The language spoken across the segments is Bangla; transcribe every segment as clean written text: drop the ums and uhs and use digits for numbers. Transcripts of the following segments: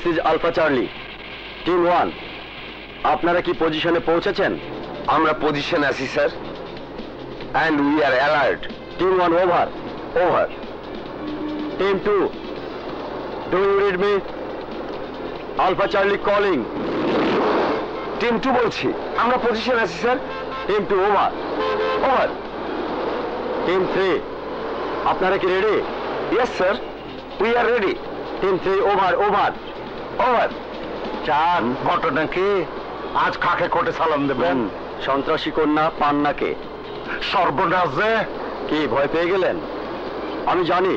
This is Alpha Charlie, team 1। আপনারা কি পজিশনে পৌঁছেছেন? আমরা পজিশনে আছি sir, and we are alert. Team 1 over. Over. Team 2, do you read me? Alpha Charlie calling. Team 2 বলছি, আমরা পজিশনে আছি sir. Team 2 over. Over. Team 3, আপনারা কি ready? Yes sir, we are ready. Team 3 over. Over. Over. চার, ঘটনা কি? আজ কাকে কোর্টে সালাম দেবেন? সন্ত্রাসী কন্যা পান্নাকে। সর্বনাশে! কি ভয় পেয়ে গেলেন? আমি জানি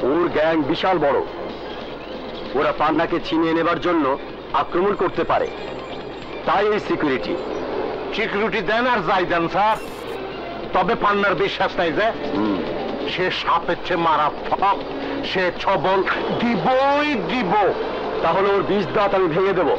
ওর গ্যাং বিশাল বড়, ওরা পান্নাকে ছিনিয়ে নেবার জন্য আক্রমণ করতে পারে, তাই এই সিকিউরিটি। সিকিউরিটি দেন আর যাই দেন স্যার, তবে পান্নার বিশ্বাস নাই যে সে সাপের চেয়ে মারাত্মক, সে ছবল দিবই দিব। তাহলে ওর 20 দাঁত আমি ভেঙে দেব।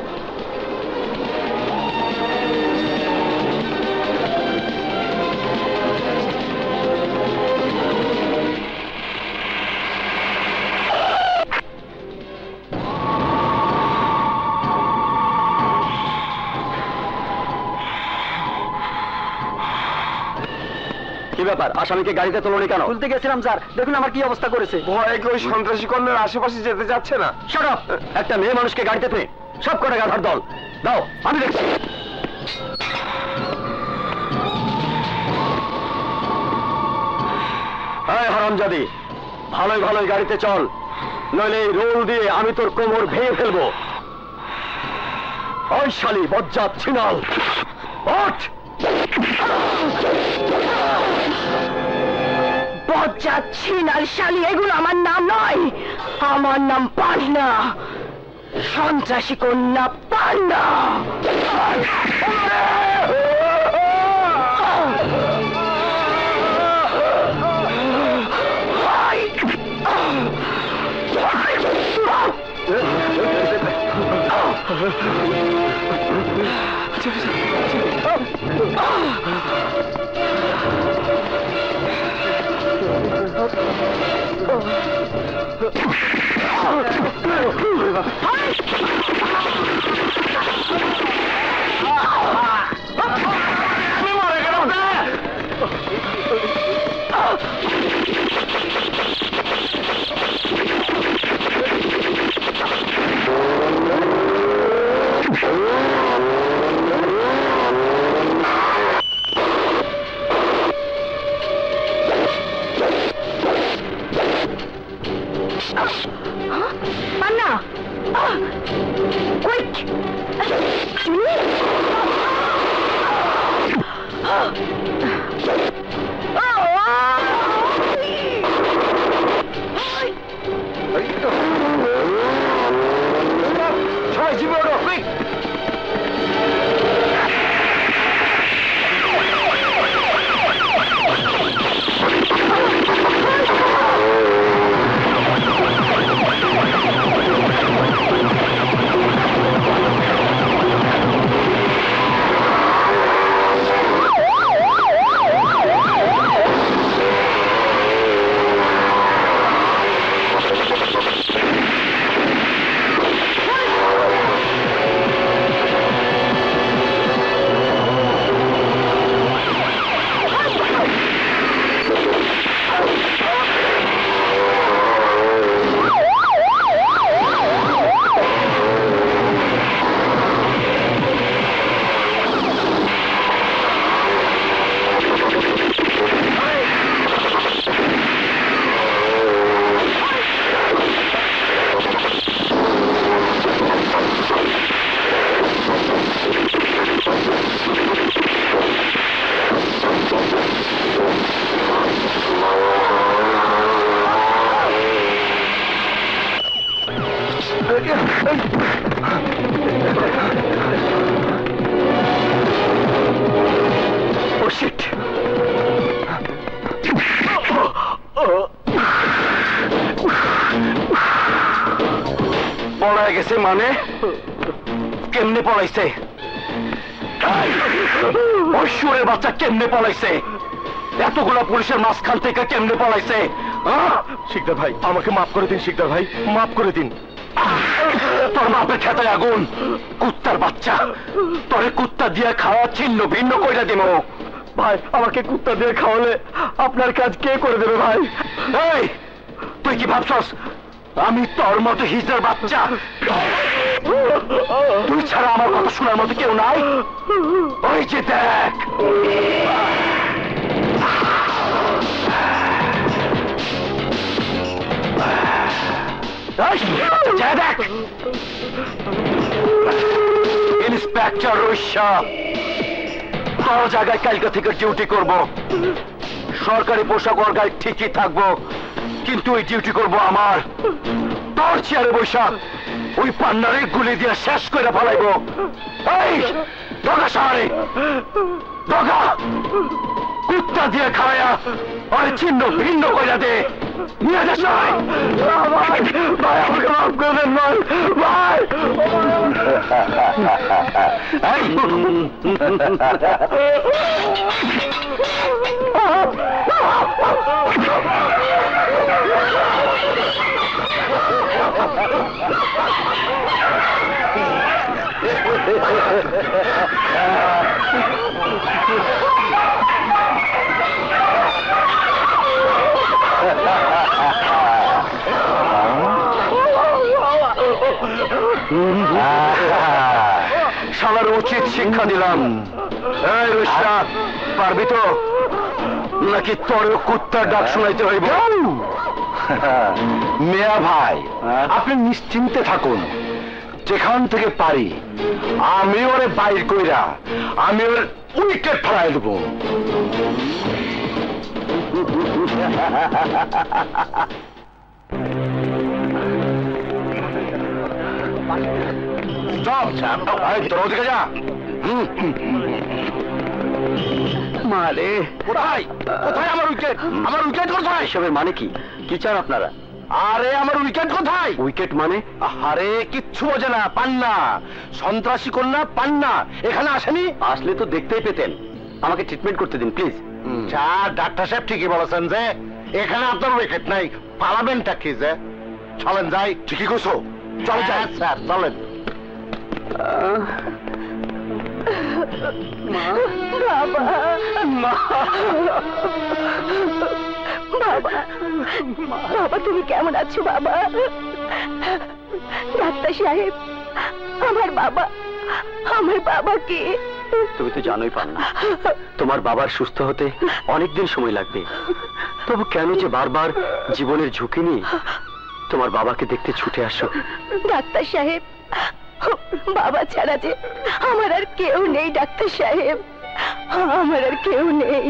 কি ব্যাপার, আসামিকে গাড়িতে তোলনি কেন? তুলতে গেছিলাম স্যার, দেখুন আমার কি অবস্থা করেছে। ভয়ে কি ওই সন্ত্রাসী কন্যার আশেপাশে যেতে যাচ্ছে না? Shut up! একটা মেয়ে মানুষকে গাড়িতে তুলে সব কটা গাধার দল। দাও, আমি দেখছি। হ্যাঁ হারামজাদি, ভালোই ভালোই গাড়িতে চল, নইলে এই রোল দিয়ে আমি তোর কোমর ভেঙে ফেলবো। ওই শালি বজ্জাত ছিনাল, ওঠ! বজ্জাত ছিনাল শালি এগুলো আমার নাম নয়, আমার নাম পান্না, সন্ত্রাসী কন্যা পান্না। মানে কেমনে পলাইছে? অশ্বরের বাচ্চা কেমনে পলাইছে? এতগুলা পুলিশের মাঝখান থেকে কেমনে পলাইছে? শিকদার ভাই, আমাকে মাফ করে দিন। শিকদার ভাই, মাফ করে দিন। তোর বাপের খেতে আগুন, কুত্তার বাচ্চা, তোরে কুত্তা দিয়ে খাওয়া ছিন্ন ভিন্ন কইরা দিব। ভাই আমাকে কুত্তা দিয়ে খাওয়ালে আপনার কাজ কে করে দেবে ভাই? এই তুই কি ভাবছস আমি তোর মতো হিজড়ার বাচ্চা? তুই ছাড়া আমার কথা শোনার মতো কেউ নাই। ওই যে দেখ, দেখ ইন্সপেক্টর রৈশা, তোর জায়গায় কালকে থেকে ডিউটি করব। সরকারি পোশাক ওর গায়ে ঠিকই থাকবো, কিন্তু ওই ডিউটি করবো আমার। তোর চেয়ারে বৈশাখ ওই পান্নারে গুলি দিয়ে শেষ করে ফেলাইবো। এই ডগা সাহারে ডগা, কুত্তা দিয়ে খাওয়া ওই ছিন্ন ভিন্ন কইরা দে, নিয়ে যা সবাই। ভাই আমাকে মাফ করে দেন ভাই, ভাই। শালার উচিত শিক্ষা দিলাম। এই রুশাদ, পারবি তো নাকি তোর কুত্তার ডাক শোনাইতে হইব? মিয়া ভাই আপনি নিশ্চিন্তে থাকুন, যেখান থেকে পারি আমি ওরে বাইর কইরা আমি ওর উইকেট ফেলাই দেব। তোর দিকে যা। মারে কোথায় কোথায় আমার উইকেট? আমার উইকেট কোথায়? এসবের মানে কি? কি চান আপনারা? আরে আমার উইকেট কোথায়? উইকেট মানে? আরে কিচ্ছু বোঝে না, পান্না, সন্ত্রাসী কন্যা পান্না এখানে আসেনি। আসলে তো দেখতেই পেতেন। আমাকে ট্রিটমেন্ট করতে দিন প্লিজ। যা, ডাক্তার সাহেব ঠিকই বলেছেন যে এখানে আপনার উইকেট নাই, পালাবেনটা কি যে? চলেন যাই। ঠিকই করছো, চল যাই স্যার, চলেন। বাবা তুমি কেমন আছো বাবা? ডাক্তার সাহেব, আমার বাবাকে। তুমি তো জানোই পান্না, তোমার বাবার সুস্থ হতে অনেকদিন সময় লাগবে। তবু কেন যে বারবার জীবনের ঝুঁকি নিয়ে তোমার বাবাকে দেখতে ছুটে আসো? ডাক্তার সাহেব, বাবা ছাড়া যে আমার আর কেউ নেই ডাক্তার সাহেব, আমার আর কেউ নেই।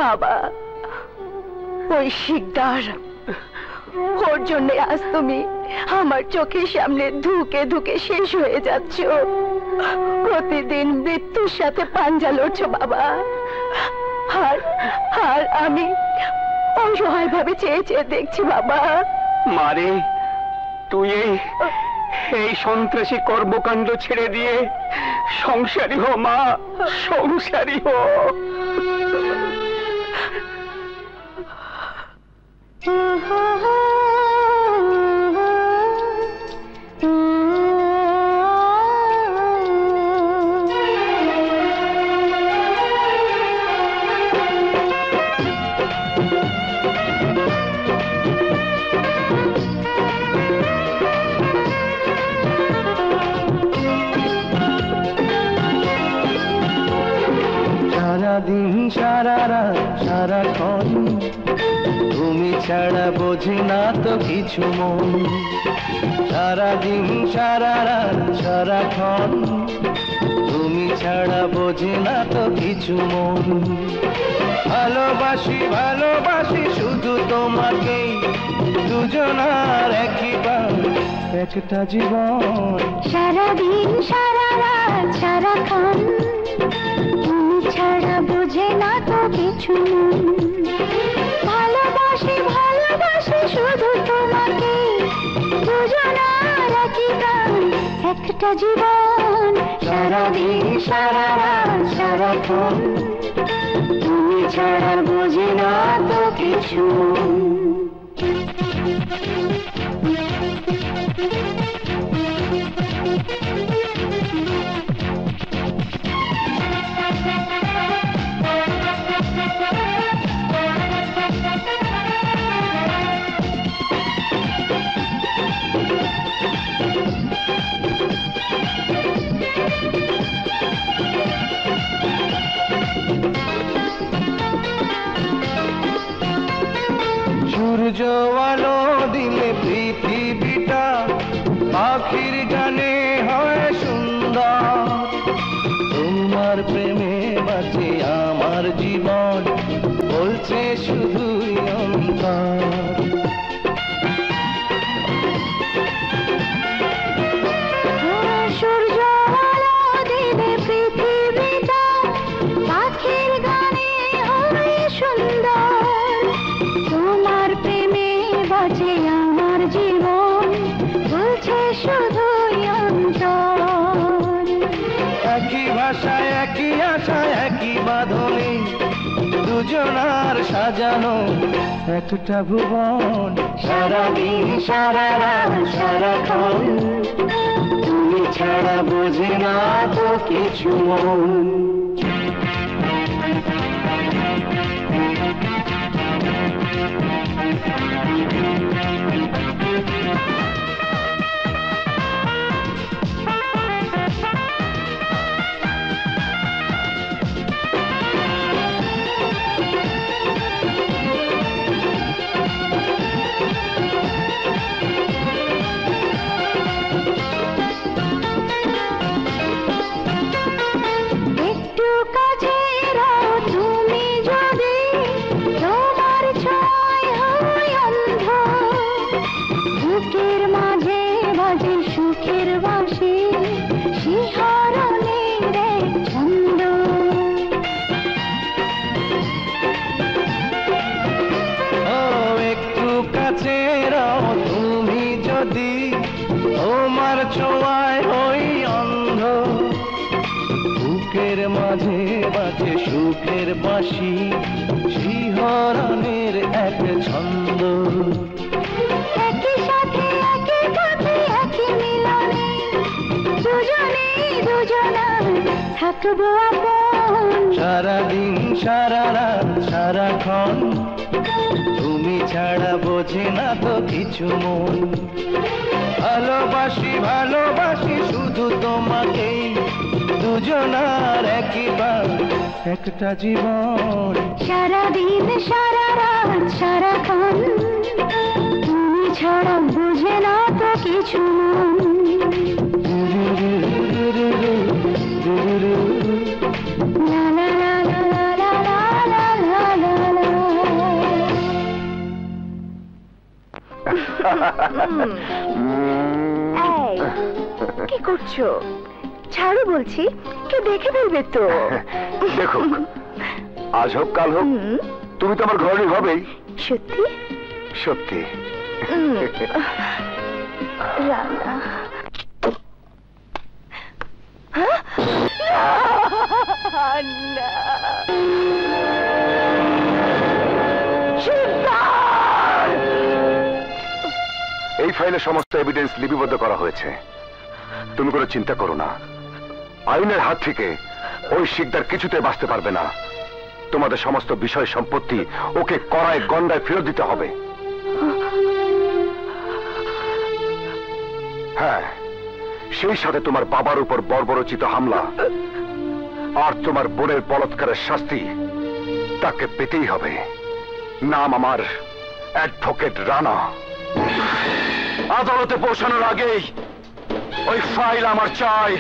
বাবা, ওই শিকদার, ওর জন্য আজ তুমি আমার চোখের সামনে ধুকে ধুকে শেষ হয়ে যাচ্ছ। প্রতিদিন মৃত্যুর সাথে পাঞ্জা লড়ছ বাবা, আর আমি অসহায় ভাবে চেয়ে চেয়ে দেখছি বাবা। মারে, তুই এই সন্ত্রাসী কর্মকাণ্ড ছেড়ে দিয়ে সংসারী হো মা, সংসারী হো। সারাদিন সারা রাত সারাক্ষণ তুমি ছাড়া বোঝে না তো কিছু মন। সারাদিন সারা রাত সারাক্ষণ তুমি ছাড়া বোঝে না তো কিছু মন। ভালোবাসি ভালোবাসি শুধু তোমাকেই, দুজনার একবার একটা জীবন। সারাদিন সারা রাত সারাক্ষণ তুমি ছাড়া বোঝে না তো কিছু। ভালোবাসি ভালোবাসি শুধু তোমাকে, দুজনার একই গান একটা জীবন সারাদিন সারা রাত সারাক্ষণ তুমি ছাড়া বুঝি না তো কিছু সূর্য আলো দিলে পৃথিবীটা পাখির গানে হয় সুন্দর তোমার প্রেমে বাঁচে আমার জীবন বলছে শুধুই অন্তর সূর্য আলো দিলে পৃথিবীটা পাখির গানে হয় সুন্দর তোমার প্রেমে বাজে আমার জীবন বলছে শুধুই অন্তর একই ভাষায় একই আশায় একই বাঁধনে দুজনার সাজানো একটা ভুবন সারাদিন সারা রাত সারাক্ষণ তুমি ছাড়া বোঝে না তো কিছু মন ছোঁয়ায় হই অন্ধ বুকের মাঝে বাজে সুখের বাঁশি শিহরণের এক ছন্দ একই সাথে একই পথে একই মিলনে দুজনে দুজনা থাকবো আপন সারাদিন সারা রাত সারাক্ষণ তুমি ছাড়া বোঝে না তো কিছু মন ভালোবাসি ভালোবাসি শুধু তোমাকেই দুজনার একবার একটা জীবন সারাদিন সারা রাত সারাক্ষণ তুমি ছাড়া বুঝে না তো কিছু কি করছো ছাড়ো বলছি কে দেখে ফেলবে তো দেখো আজ হোক কাল হোক তুমি তো আমার ঘরেই হবেই সত্যি সত্যি রানা এই ফাইলে সমস্ত এভিডেন্স লিপিবদ্ধ করা হয়েছে তুমি কোনো চিন্তা করো না আইনের হাত থেকে ওই শিকদার কিছুতে বাঁচতে পারবে না তোমাদের সমস্ত বিষয় সম্পত্তি ওকে কড়ায় গন্ডায় ফেরত দিতে হবে হ্যাঁ সেই সাথে তোমার বাবার উপর বর্বরচিত হামলা আর তোমার বোনের বলৎকারের শাস্তি তাকে পেতেই হবে নাম আমার অ্যাডভোকেট রানা আদালতে পৌঁছানোর আগেই ওই ফাইল আমার চাই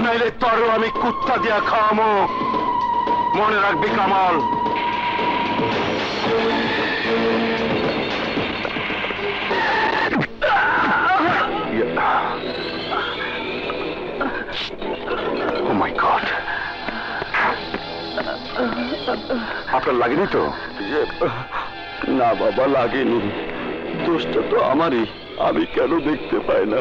নাইলে তরো আমি কুত্তা দিয়া খাওয়ামো মনে রাখবি কামাল ও মাই গড আপনার লাগেনি তো না বাবা লাগেনি দোষটা তো আমারই আমি কেন দেখতে পাই না?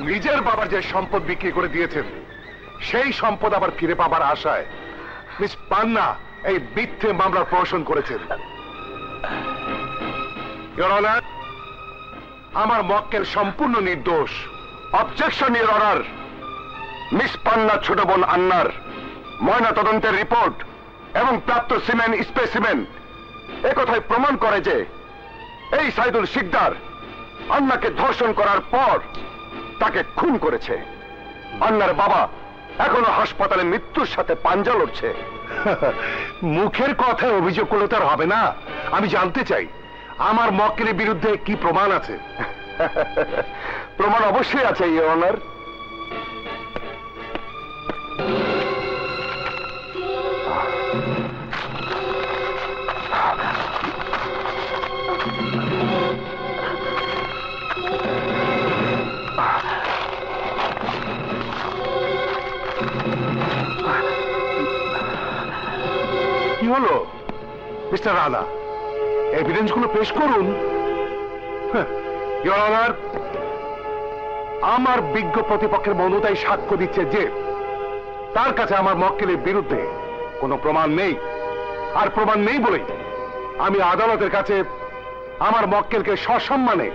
নিজের বাবার যে সম্পদ বিক্রি করে দিয়েছেন সেই সম্পদ আবার ফিরে পাবার আশায় মিস পান্না এই মিথ্যে মামলার প্রহসন করেছেন। ইওর অনার, আমার মক্কেল সম্পূর্ণ নির্দোষ। Objection your honour. মিস পান্না ছোট বোন আন্নার ময়না তদন্তের রিপোর্ট এবং প্রাপ্ত সিমেন্ট স্পেসিমেন একথাই প্রমাণ করে যে এই সাইদুল শিকদার আন্নাকে ধর্ষণ করার পর তাকে খুন করেছে। আন্নার বাবা এখনো হাসপাতালে মৃত্যুর সাথে পাঞ্জা লড়ছে। মুখের কথায় অভিযোগ করলে তার হবে না। আমি জানতে চাই আমার মক্কেলের বিরুদ্ধে কি প্রমাণ আছে? প্রমাণ অবশ্যই আছে ইওর অনার। কি হলো মিস্টার রানা, এভিডেন্স গুলো পেশ করুন। ইওর অনার, আমার বিজ্ঞ প্রতিপক্ষের মৌনতাই সাক্ষ্য দিচ্ছে যে তার কাছে আমার মক্কেলের বিরুদ্ধে কোনো প্রমাণ নেই। আর প্রমাণ নেই বলেই আমি আদালতের কাছে আমার মক্কেলকে সসম্মানে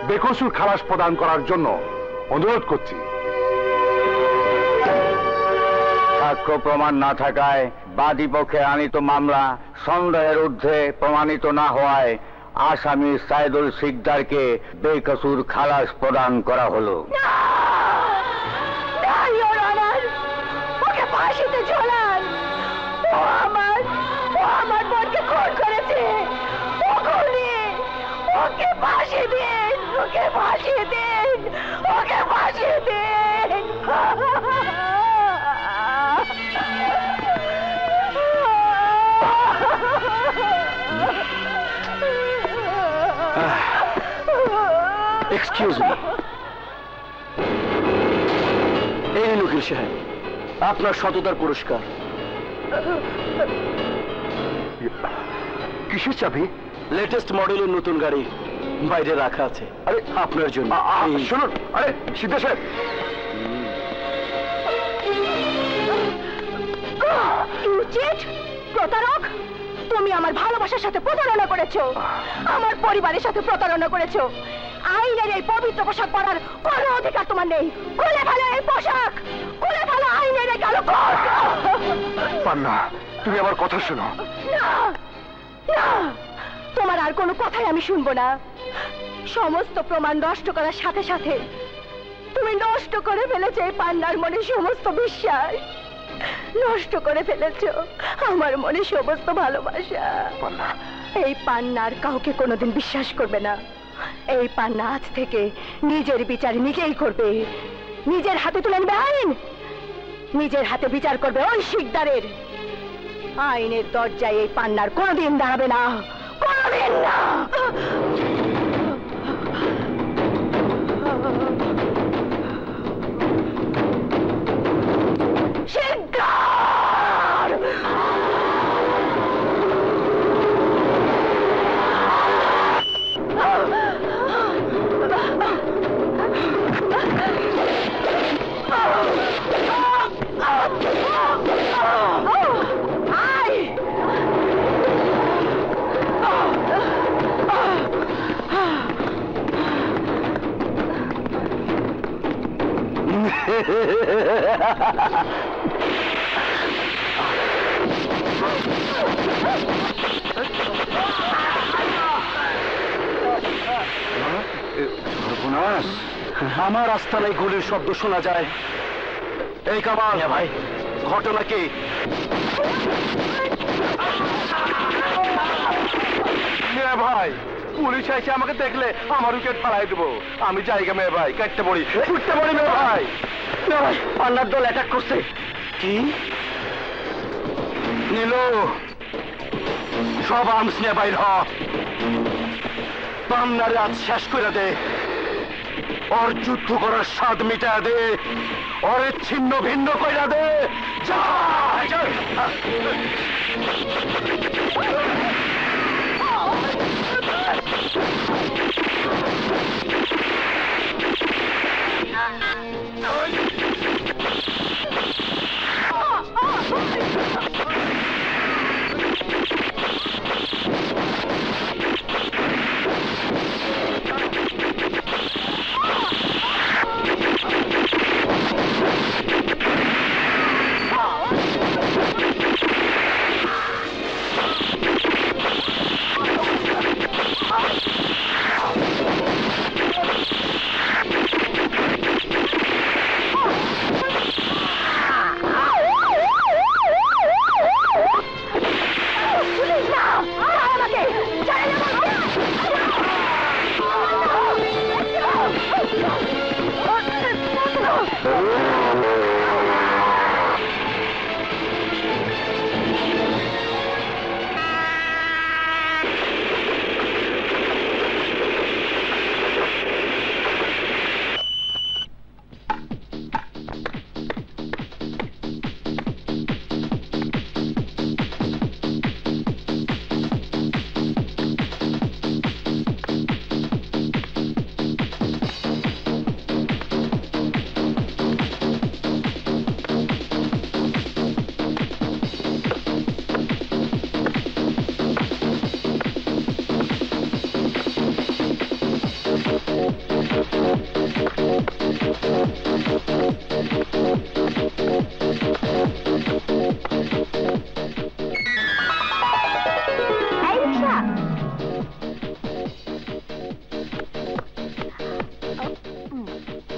বেকসুর খালাস প্রদান করার জন্য অনুরোধ করছি। সাক্ষ্য প্রমাণ না থাকায় বাদী পক্ষে আনিত মামলা সন্দেহের ঊর্ধ্বে প্রমাণিত না হওয়ায় আসামি সাইদুল শিকদারকে বেকসুর খালাস প্রদান করা হলো। ওকে ফাঁসিতে ঝোলান। ও আমার বোনকে খুন করেছে। ও খুনি। ওকে ফাঁসি দিন। ওকে ফাঁসি দিন। ওকে ফাঁসি দিন। Excuse me. এই নিন উকিল সাহেব, আপনার সততার পুরস্কার। কিসের চাবি? লেটেস্ট মডেলের নতুন গাড়ি বাইরে রাখা আছে। আরে আপনার জন্য। শুনুন, আরে সিদ্ধা সাহেব, প্রতারক, তুমি আমার ভালোবাসার সাথে প্রতারণা করেছো, আমার পরিবারের সাথে প্রতারণা করেছো। আইনের এই পবিত্র পোশাক পরার কোনো অধিকার তোমার নেই। খুলে ফেলো এই পোশাক, খুলে ফেলো আইনের এই কালো কোট। পান্না, তুমি আমার কথা শোনো। না না, তোমার আর কোনো কথাই আমি শুনবো না। সমস্ত প্রমাণ নষ্ট করার সাথে সাথে তুমি নষ্ট করে ফেলেছো এই পান্নার মনে সমস্ত বিশ্বাস, নষ্ট করে ফেলেছো আমার মনে সমস্ত ভালোবাসা। এই পান্নার কাউকে কোনোদিন বিশ্বাস করবে না। এই পান্না আজ থেকে নিজের বিচার নিজেই করবে, নিজের হাতে তুলে নেবে আইন, নিজের হাতে বিচার করবে ওই শিকদারের। আইনের দরজায় এই পান্নার কোনোদিন দাঁড়াবে না, কোনোদিন না। আমার আস্তানায় গুলির শব্দ শোনা যায়। এই কামাল ভাই, ঘটনা কি? ভাই, পুলিশ এসে আমাকে দেখলে আমার উইকেট ফালাই দেবো। আমি জায়গা মেয়ে ভাই, কাটতে পড়ি, উঠতে পড়ি মেয়ে ভাই। পান্নার দল অ্যাটাক করছে। কি নীলু, সব আর্মস নিয়ে বাইর হ, পান্নারে আজ শেষ করে দে, ওর যুদ্ধ করার স্বাদ মিটা দে, ওরে ছিন্ন ভিন্ন কইরা দে। যা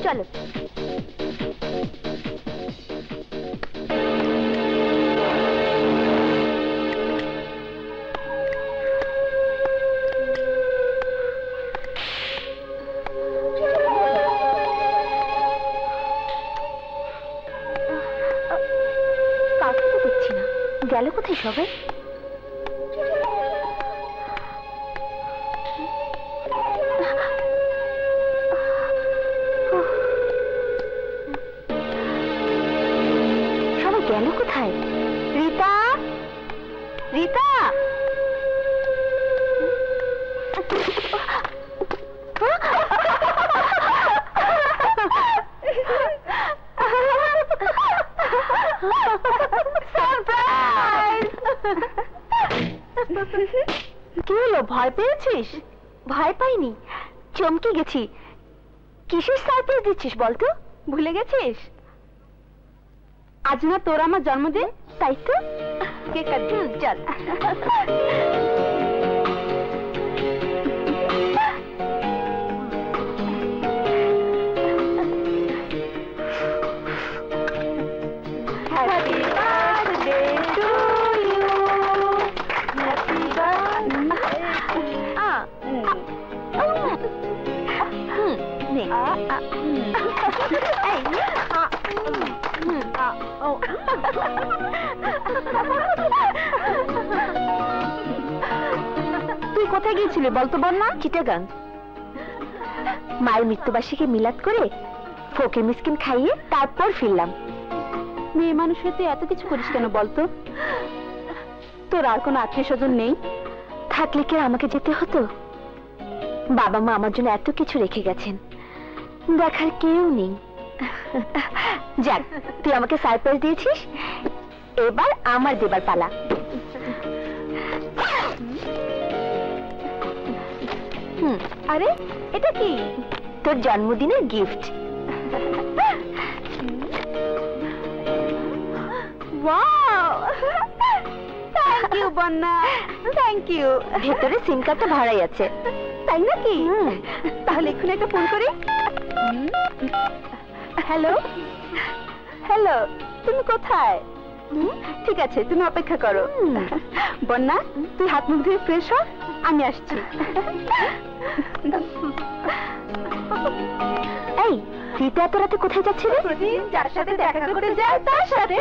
চলো। কাউকে তো দেখছি না, গেল কোথায় সবাই? গেল কোথায়? রীতা, রীতা, কি হলো, ভয় পেয়েছিস? ভয় পাইনি, চমকে গেছি। কিসের সারপ্রাইজ দিচ্ছিস বলতো? ভুলে গেছিস? আজ না তোর আমার জন্মদিন, তাই তো কেক কাটবি। চল। Happy birthday to you, happy তুই কোথায় গিয়েছিলি বলতো বন্যা? চিটাগাং। মায়ের মৃত্যুবার্ষিকী মিলাদ করে ফকির মিসকিন খাইয়ে তারপর ফিরলাম। মেয়ে মানুষ হয়ে তুই এত কিছু করিস কেন বলতো? তোর আর কোনো আত্মীয় স্বজন নেই? থাকলে কি আমাকে যেতে হতো? বাবা মা আমার জন্য এত কিছু রেখে গেছেন, দেখার কেউ নেই। যাক, তুই আমাকে সারপ্রাইজ দিয়েছিস, এবার আমার দেবার পালা। আরে এটা কি? তোর জন্মদিনের গিফট। ওয়াও, থ্যাংক ইউ বন্যা, থ্যাংক ইউ। ভেতরে সিম কার্ডটা ভরাই আছে। তাই নাকি? তাহলে এক্ষুনি একটা ফোন করি। হ্যালো, হ্যালো, তুমি কোথায়? ঠিক আছে, তুমি অপেক্ষা করো। বন্যা, তুই হাত মুখ ধুয়ে ফ্রেশ হ, আমি আসছি। এই, ফ্রিতে এত রাতে কোথায় যাচ্ছিলে? প্রতিদিন যার সাথে দেখা করতে যায় তার সাথে।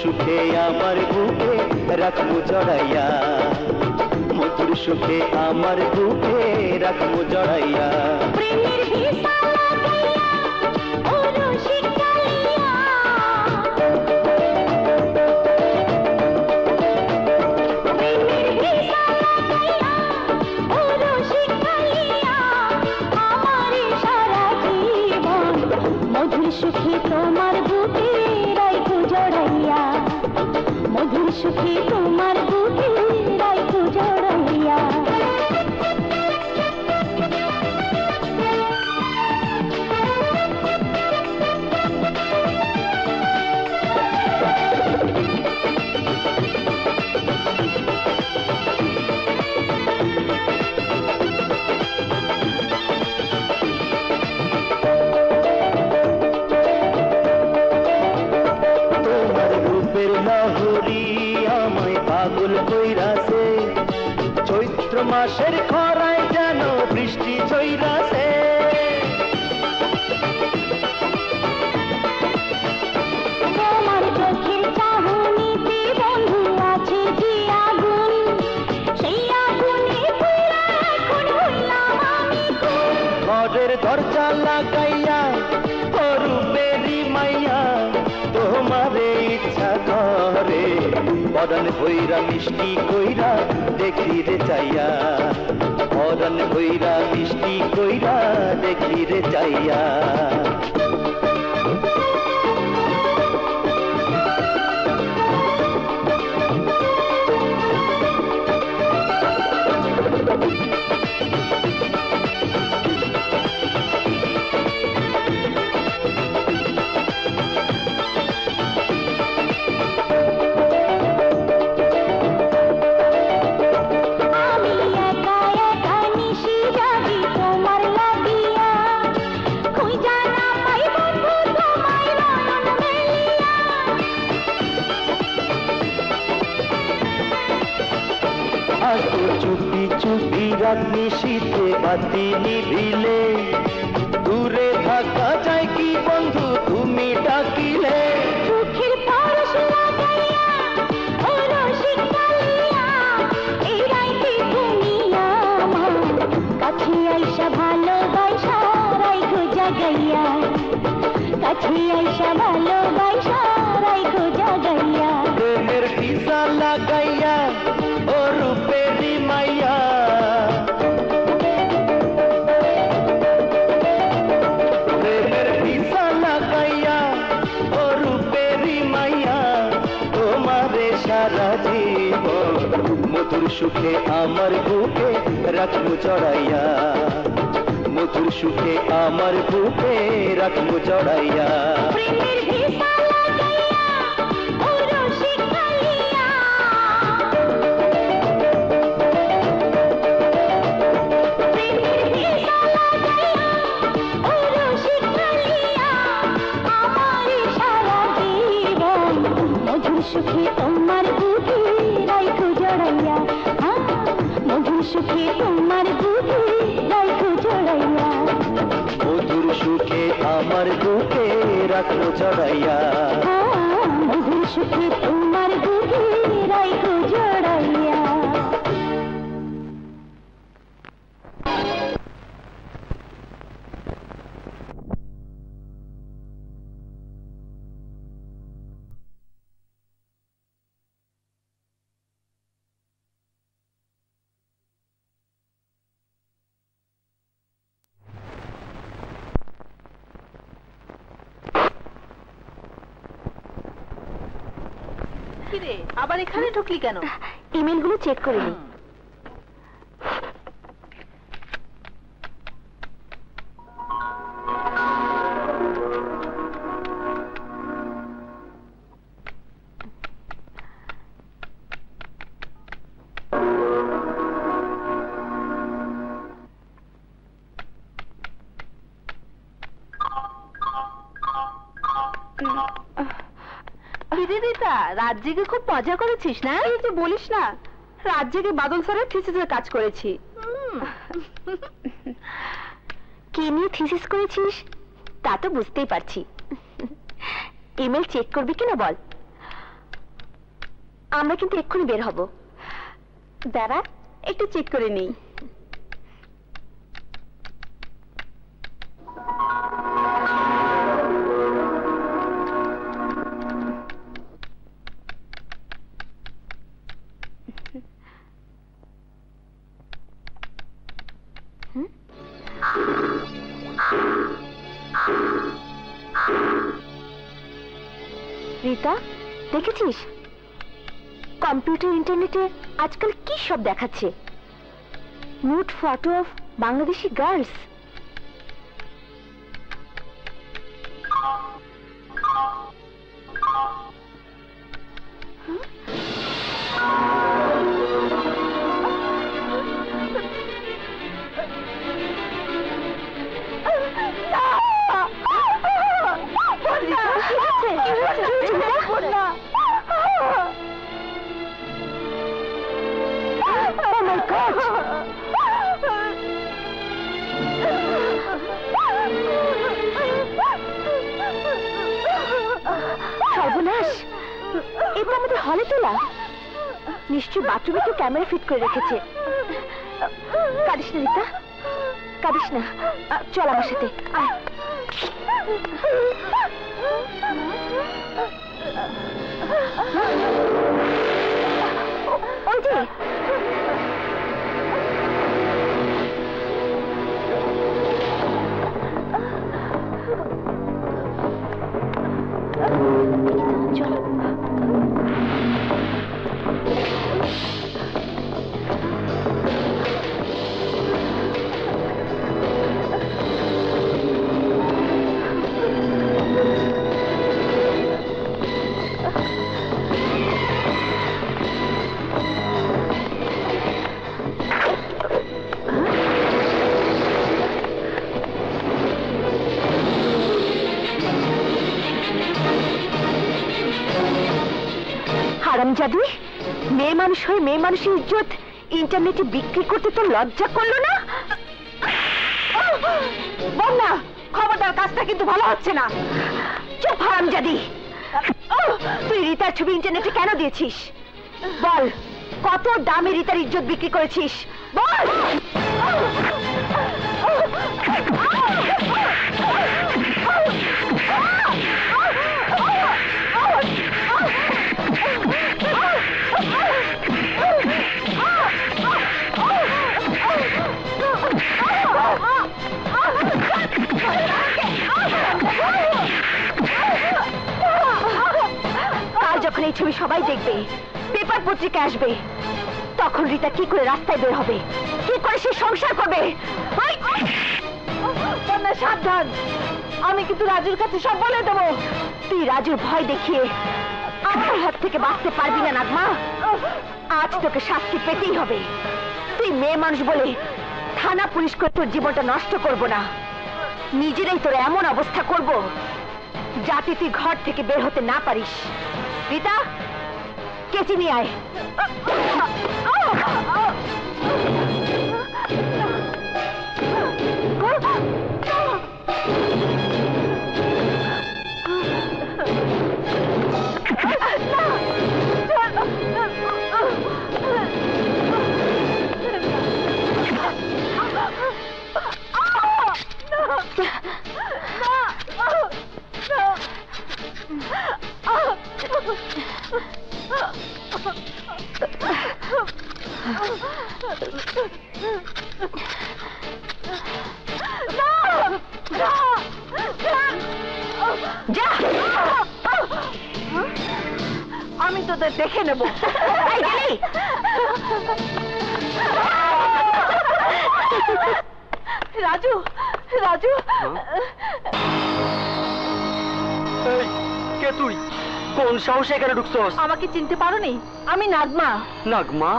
সুখে আমার বুকে রাখবো জড়াইয়া, মধুর সুখে আমার বুকে রাখবো জড়াইয়া। প্রেমের ভিসা লাগাইয়া ও রসিক কালিয়া, প্রেমের ভিসা লাগাইয়া ও রসিক কালিয়া, আমারে সারা জীবন মধুর সুখে তোমার বুকে রাখবো জড়াইয়া, মধুর সুখে তোমার বুকে রাখবো জড়াইয়া। চৈত্র মাসের খরায় যেন বৃষ্টি ঝইরাছে, তোমার চোখের চাহনিতে বন্ধু আছে যে আগুন, সেই আগুনে পুরা এখন হইলাম আমি খুন। ঘরের দরজা লাগাইয়া রূপেরি মাইয়া তোমারে ইচ্ছা করে, পরাণ ভৈরা মিষ্টি কইরা দেখি রে চাইয়া, পরাণ ভৈরা মিষ্টি কইরা দেখি রে চাইয়া। নিশীথে বাতি নিভিলে দূরে থাকা যায় কি বন্ধু তুমি ডাকিলে, চোখের পরশ লাগাইয়া ও রসিক কালিয়া, এই রাইতে তুমি আমার কাছে আইসা ভালোবাসা রাইখো জাগাইয়া, কাছে আইসা ভালোবাসা রাইখো জাগাইয়া। প্রেমের ভিসা লাগাইয়া ও রূপেরি মাইয়া, প্রেমের ভিসা লাগাইয়া ও রূপেরি মাইয়া, তোমারে সারা জীবন মধুর সুখে আমার বুকে রাখবো জড়াইয়া, মধুর সুখে আমার বুকে রাখবো জড়াইয়া। প্রেমের ভিসা লাগাইয়া ও রসিক কালিয়া, প্রেমের ভিসা লাগাইয়া ও রসিক কালিয়া, আমার সারা জীবন মধুর সুখে তোমার বুকে রাখবো জড়াইয়া, মধুর সুখে তোমার বুকে রাখবো জড়াইয়া, মধুর সুখে আমার বুকে রাখবো জড়াইয়া, মধুর সুখে তোমার বুকে রাখবো জড়াইয়া। কিরে আবার এখানে ঢুকলি কেন? ইমেলগুলো চেক করে নি। রাত জেগে খুব মজা করেছিস না? এই যে বলিস না, রাত জেগে বাদল স্যারের থিসিসের কাজ করেছি। কি নিয়ে থিসিস করেছিস তা তো বুঝতেই পারছি। ইমেল চেক করবি কিনা বল? আমরা কিন্তু এক্ষুনি বের হব। দাঁড়া একটু চেক করে নেই। রিতা, দেখেছিস কম্পিউটার ইন্টারনেটে আজকাল কি সব দেখাচ্ছে? nude photo of Bangladeshi girls. নিশ্চয় বাথরুমে কেউ ক্যামেরা ফিট করে রেখেছে। কাঁদিস না রিতা, কাঁদিস না, চল আমার সাথে আয়। ওই যে হারামজাদি, মেয়ে মানুষ হয়ে মেয়ে মানুষের ইজ্জত ইন্টারনেটে বিক্রি করতে তো লজ্জা করলো না? বল না, খবরদার, কাজটা কিন্তু ভালো হচ্ছে না। চুপ হারামজাদি, তুই রিতার ছবি ইন্টারনেটে কেন দিয়েছিস? বল, কত দামে রিতার ইজ্জত বিক্রি করেছিস? বল। কাল যখন এই ছবি সবাই দেখবে, পেপার পত্রিকা আসবে, তখন রিতা কি করে রাস্তায় বের হবে, কি করে সে সংসার করবে? সাবধান, আমি কিন্তু রাজুর কাছে সব বলে দেবো। তুই রাজুর ভয় দেখিয়ে আমার হাত থেকে বাঁচতে পারবি না নাগমা। আজ তোকে শাস্তি পেতেই হবে। তুই মেয়ে মানুষ বলে থানা পুলিশ করে তোর জীবনটা নষ্ট করব না, নিজেরাই তোর এমন অবস্থা করব যাতে তুই ঘর থেকে বের হতে না পারিস। রিতা, কেচি নিয়ে আয়। আমি তো তোদের দেখে নেব। রাজু, রাজু, কে তুই? কোন সাহসে এখানে ঢুকছস? আমাকে চিনতে পারোনি? আমি নাগমা। নাগমা,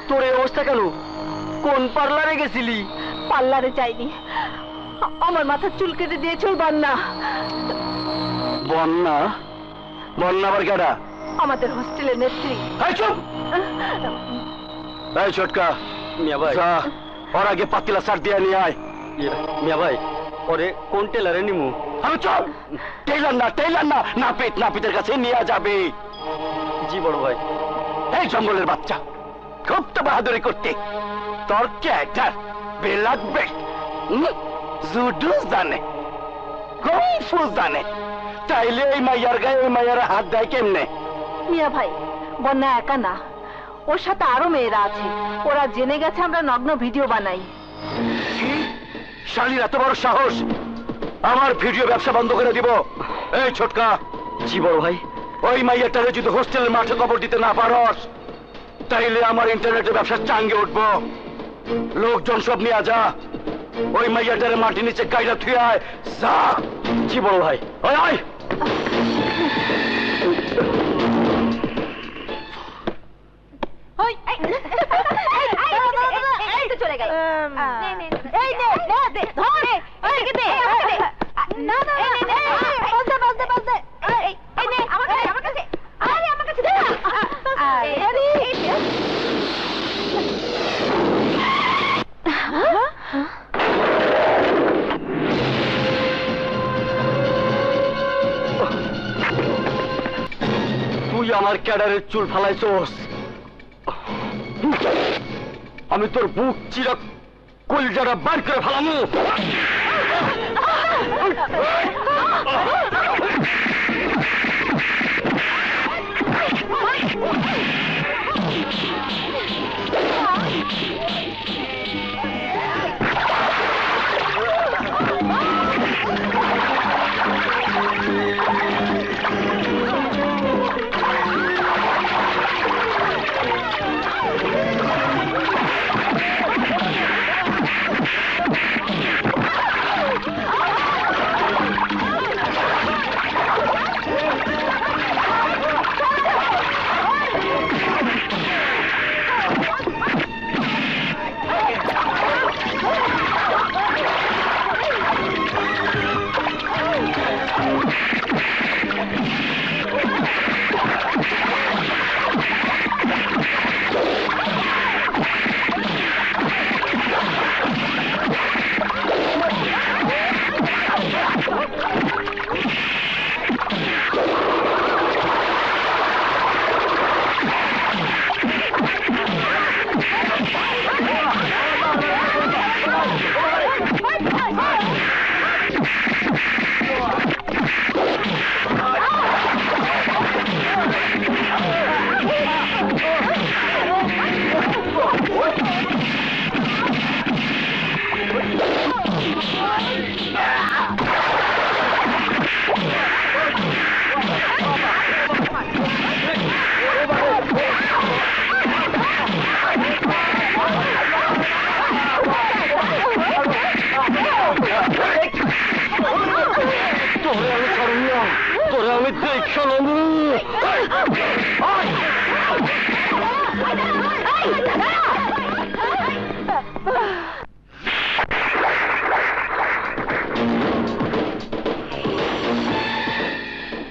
তোর এই অবস্থা কেন? কোন পার্লারে গেছিলি? পার্লারে যাইনি, আমার মাথার চুল কেটে দিয়েছে ওই বন্যা। বন্যা? বন্যা আবার কেডা? আমাদের হোস্টেলের নেত্রী। এই ছোটকা, মিয়া ভাই ওর আগে পাতিলা সার দিয়ে নিয়ে আয়। মিয়া ভাই, ওরে কোন টেলারে নিমু? আমি চল। টেলার না, টেলার না, নাপিত, নাপিতের কাছে নিয়ে যাবে। জি বড় ভাই। এই জঙ্গলের বাচ্চা, খুব তো বাহাদুরি করতে। তোর ক্যারেক্টার বেলাগবে, জুডু জানে, কুংফু জানে, তাইলে এই মাইয়ার গায়ে ওই মাইয়ার হাত দেয় কেমনে? মিয়া ভাই, বন্যা একা না, ওর সাথে আরো মেয়েরা আছে। ওরা জেনে গেছে আমরা নগ্ন ভিডিও বানাই। শালীর এত বড় সাহস! আমার ভিডিও ব্যবসা বন্ধ করে দিব। এই ছোটকা। জি বড় ভাই। ওই মাইয়াটারে যদি হোস্টেলের মাঠে কবর দিতে না পারস, তাইলে আমার ইন্টারনেটের ব্যবসা চাঙ্গে উঠবো। লোকজন সব নিয়ে যা, ওই মাইয়াটারে মাটির নিচে গাইলা থুয়ে আয়। যা। জি বড় ভাই। ওই আয়। চলে গেল। এই নে, দে, ধর। এদিকে দে, আমাকে দে। না না, বলতে বলতে বলতে। এই নে, আমার কাছে, আমার কাছে। আরে আমার কাছে দে। আরে তুই আমার ক্যাডারের চুল ফালাইছস, আমি তোর বুক চিরা কলিজাটা বার করে ফেলামু।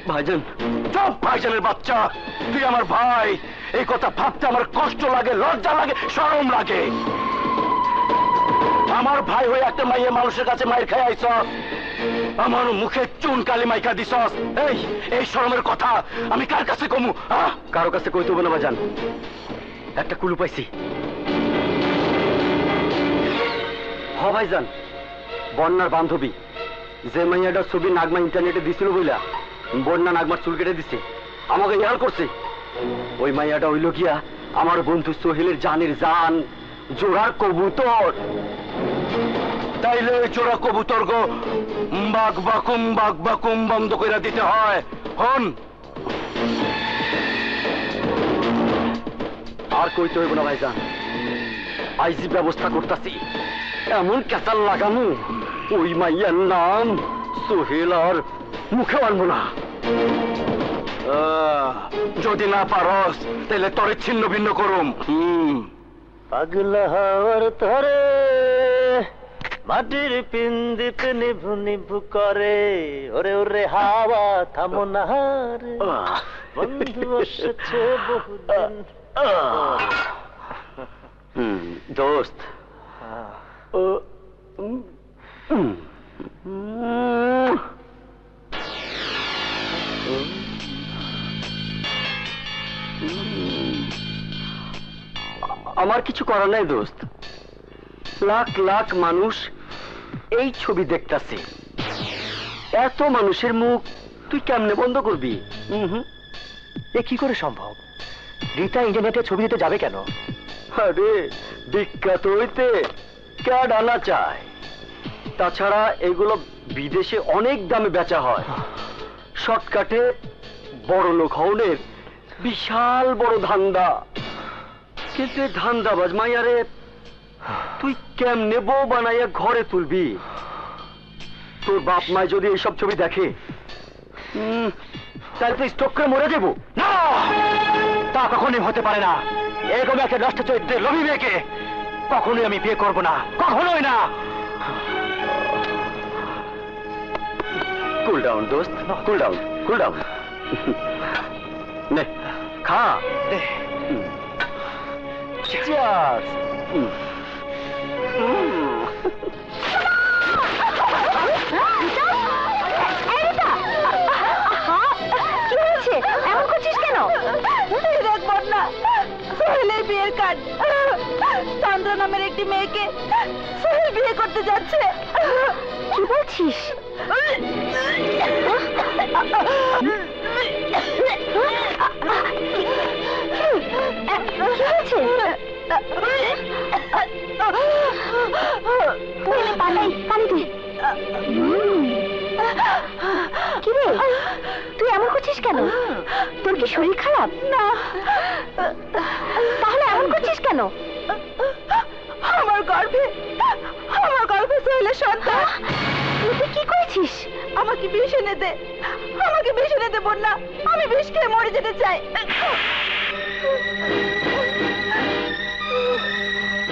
ভাইজান, চুপ! ভাইজানের বাচ্চা, তুই আমার ভাই। এই কথা ভাবতে আমার কষ্ট লাগে, লজ্জা লাগে, শরম লাগে। আমার ভাই হয়ে একটা মাইয়ে মানুষের কাছে মায়ের খাই আইছ, আমার মুখে চুন কালি মাইকা দিছস। এই শরমের কথা আমি কার কাছে কমু? কারো কাছে কইতে হবে না ভাইজান, একটা কুলু পাইছি। হ ভাইজান, বন্যার বান্ধবী যে মাইয়াটার ছবি নাগমা ইন্টারনেটে দিছিল বইলা বন্যা নাগমার চুল কেটে দিছে, আমাকে ইহাল করছে। ওই মাইয়াটা হইল গিয়া আমার বন্ধু সোহেলের জানের জান, জোড়ার কবুতর। তাইলে ওই জোড়া কবুতর গো বাঘ বাকুম বন্ধ করে দিতে হয়। হন, আর কইতে হইব না ভাইজান, আইজি ব্যবস্থা করতেছি। এমন ক্যাচাল লাগামু ওই মাইয়ার নাম সোহেল আর মুখে আনবো না। যদি না পারস তাহলে তরে ছিন্ন ভিন্ন করুম। পাগলা হওয়ার ধরে মাটির পিন্দিতে নিভু নিভু করে, ওরে ওরে হাওয়া থামো না রে, বন্ধু এসেছে বহুদিন। দোস্ত, আমার কিছু করার নাই দোস্ত। লাখ লাখ মানুষ এই ছবি দেখতাছে, এত মানুষের মুখ তুই কেমনে বন্ধ করবি? এ কি করে সম্ভব? রীতা ইন্টারনেটে ছবি দিতে যাবে কেন? আরে বিখ্যাত হইতে কে ডানা চায়? তাছাড়া এগুলো বিদেশে অনেক দামে বেচা হয়। শর্টকাটে বড় লোক হওয়ার বিশাল বড় ধান্দা। কিন্তু এই ধান্দাবাজ মাইয়ারে তুই কেমনে বউ বানাইয়া ঘরে তুলবি? তোর বাপ মায় যদি এইসব ছবি দেখে তাহলে তুই স্ট্রোক করে মরে যাবো। না, তা কখনোই হতে পারে না। এরকম একটা নষ্ট চরিত্রের লোভী মেয়েকে কখনোই আমি বিয়ে করবো না, কখনোই না। কুল ডাউন দোস্ত, কুল ডাউন, কুল ডাউন। নে খা। Cheers! কি হয়েছে? এমন করছিস কেন? দেখবো না, সোহেলের বিয়ের কার্ড। চন্দ্র নামের একটি মেয়েকে সোহেল বিয়ে করতে যাচ্ছে। কি বলছিস? কিরে, তুই এমন করছিস কেন? তোর কি শরীর খারাপ? না। তাহলে এমন করছিস কেন? আমার গর্ভে সোহেলের সন্তান। তুই কি করেছিস? আমাকে বিষ এনে দে, আমাকে বিষ এনে দে বল না, আমি বিষ খেয়ে মরে যেতে চাই।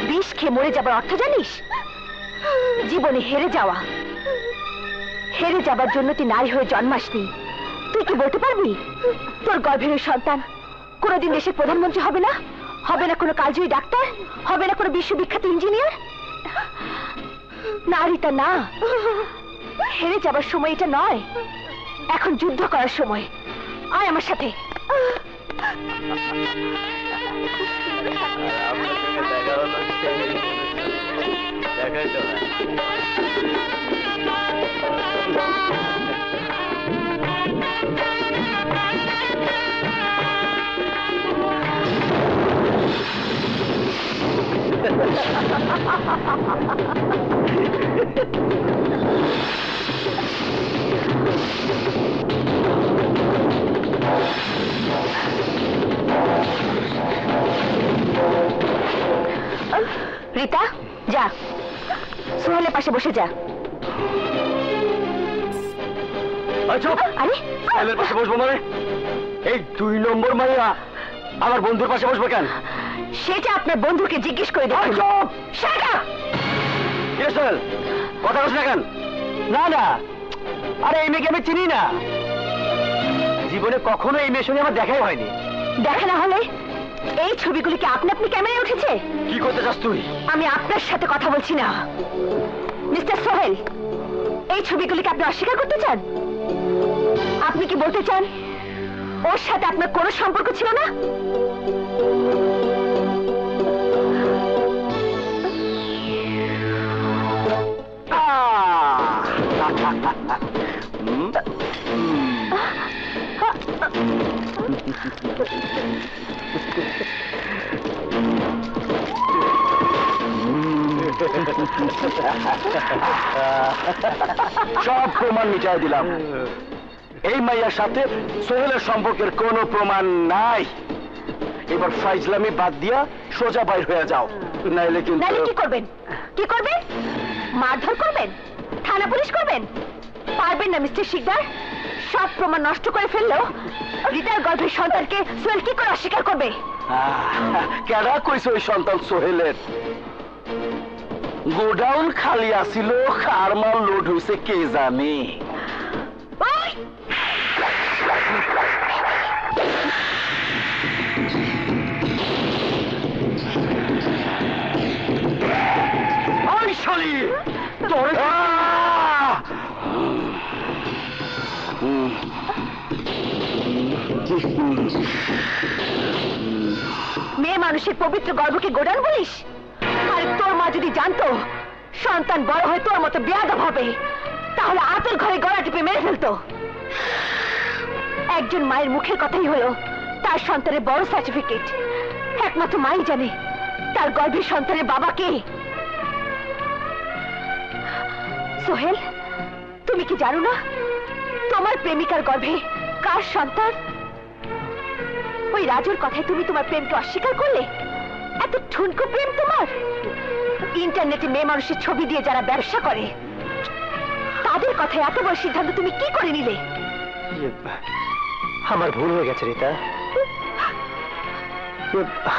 বিষ খেয়ে মরে যাবার অর্থ জানিস? জীবনে হেরে যাওয়া। হেরে যাবার জন্য তুই নারী হয়ে জন্মাসনি। তুই কি বলতে পারবি তোর গর্ভের ওই সন্তান কোনোদিন দেশের প্রধানমন্ত্রী হবে না? হবে না কোনো কালজয়ী ডাক্তার? হবে না কোনো বিশ্ববিখ্যাত ইঞ্জিনিয়ার? নারীটা না, হেরে যাবার সময় এটা নয়, এখন যুদ্ধ করার সময়। আয় আমার সাথে। রীতা, যা সোহেলের পাশে বসে যা। আরে সোহেলের পাশে বসবো মানে? এই 2 নম্বর মাইয়া আমার বন্ধুর পাশে বসবো কেন? সেটা আপনার বন্ধুকে জিজ্ঞেস করে দেখুন। সোহেল, কথা বলছ না কেন? না না, আরে এই মেয়েকে আমি চিনি না। জীবনে কখনো এই মেয়ের সঙ্গে আমার দেখাই হয়নি। দেখা না হলে এই ছবিগুলি কি আপনি আপনি ক্যামেরায় উঠেছে? কি করতে চাস তুই? আমি আপনার সাথে কথা বলছি না মিস্টার সোহেল। এই ছবিগুলিকে আপনি অস্বীকার করতে চান? আপনি কি বলতে চান ওর সাথে আপনার কোনো সম্পর্ক ছিল না? সব প্রমাণ মিটাই দিলাম। এই মাইয়ার সাথে সোহেলের সম্পর্কের কোনো প্রমাণ নাই। এবার ফাইজলামি বাদ দিয়া সোজা বাইর হয়ে যাও, নাইলে কিন্তু। কি করবেন? কি করবেন? মারধর করবেন? থানা পুলিশ করবেন? পারবেন না মিস্টার শিকদার। সব প্রমাণ নষ্ট করে ফেললেও রিতার গর্ভের সন্তানকে সোহেল কি করে অস্বীকার করবে? কেডা কইছে ওই সন্তান সোহেলের? গোডাউন খালি আসিল, কার মাল লোড হইছে কে জানে। ওই শালি তোরে মেয়ে মানুষের পবিত্র গর্ভকে গোডাউন বলিস? আর তোর মা যদি জানতো সন্তান বড় হয়ে তোর মতো বেয়াদব হবে, তাহলে আতর ঘরে গলা টিপে মেরে ফেলতো। একজন মায়ের মুখের কথাই হলো তার সন্তানের বড় সার্টিফিকেট। একমাত্র মাই জানে তার গর্ভের সন্তানের বাবা কে। সোহেল, তুমি কি জানো না তোমার প্রেমিকার গর্ভে কার সন্তান? ওই রাজুর কথায় তুমি তোমার প্রেমকে অস্বীকার করলে? এত ঠুনকো প্রেম তোমার? ইন্টারনেটে মেয়ে মানুষের ছবি দিয়ে যারা ব্যবসা করে তাদের কথায় এত বড় সিদ্ধান্ত তুমি কি করে নিলে? আমার ভুল হয়ে গেছে রিতা,